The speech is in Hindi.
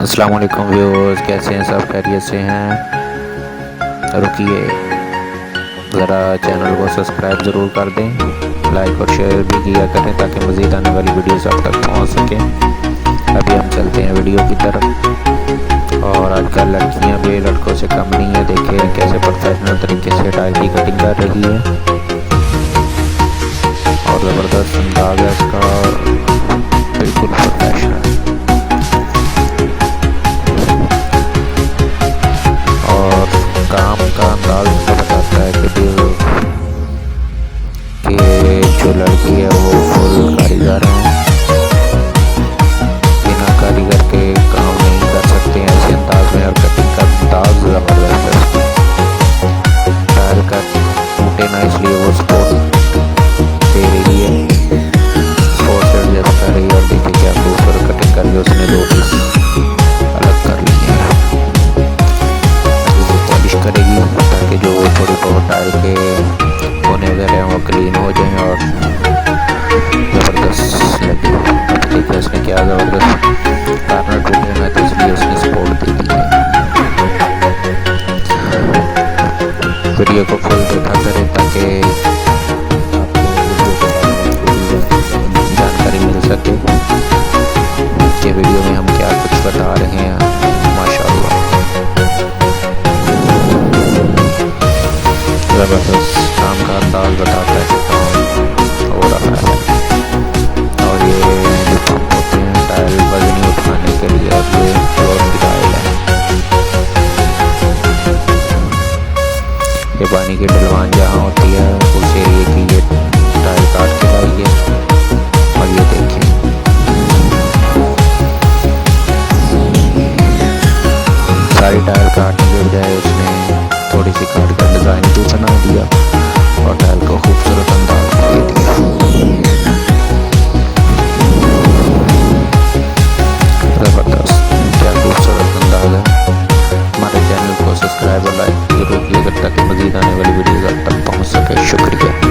अस्सलाम वालेकुम व्यूअर्स, कैसे हैं सब? खैरियत से हैं? रुकिए, ज़रा चैनल को सब्सक्राइब ज़रूर कर दें, लाइक और शेयर भी किया करें ताकि मज़ीद आने वाली वीडियोस आप तक पहुंच सकें। अभी हम चलते हैं वीडियो की तरफ। और आजकल लड़कियां भी लड़कों से कम नहीं है। देखिए कैसे प्रोफेशनल तरीके से टाई की कटिंग कर रही है और ज़बरदस्त अंदाज है इसका, बिल्कुल प्रोफेशनल। काम का अंदाज तो बताता है कि जो लड़की है वो फुल कारीगर है। बिना कारीगर के काम नहीं कर सकते हैं ऐसे अंदाज में। और कटिंग का अंदाज ज़बरदस्त है। टायर का टूटे ना इसलिए वो सपोर्ट दे रही है, सपोर्ट से एडजस्ट कर रही है। और देखिए क्या खूबसूरत कटिंग करके उसने दो पीस अलग कर लिए हैं। करेगी ताकि जो थोड़ी बहुत टायर के कोने वगैरह हैं वो क्लीन हो जाएं और ज़बरदस्त लगे। अब देखिए उसने क्या ज़बरदस्त कार्नर टूटे ना तो इसलिए उसने सपोर्ट दे दी है। वीडियो को फुल देखा करें ताकि आपको जानकारी मिल सके कि वीडियो में हम क्या कुछ बता रहे हैं। माशाअल्लाह ज़बरदस्त काम का अंदाज बताता है कि काम हो रहा है। और ये जो पंप होते हैं टायर वजन उठाने के लिए, और ये फ्लोर की टाइल है। ये पानी की ढलवान जहाँ होती है उस एरिए की ये टाइल काट के लाई है। और ये देखिए सारी टाइल काटने के बजाय उसने थोड़ी सी काट कर डिज़ाइन भी बना दिया और टाइल को खूबसूरत अंदाज दे दिया। ज़बरदस्त, क्या खूबसूरत अंदाज है। हमारे चैनल को सब्सक्राइब और लाइक जरूर किया ताकि मज़ीद आने वाली वीडियोज़ आप तक पहुँच सके। शुक्रिया।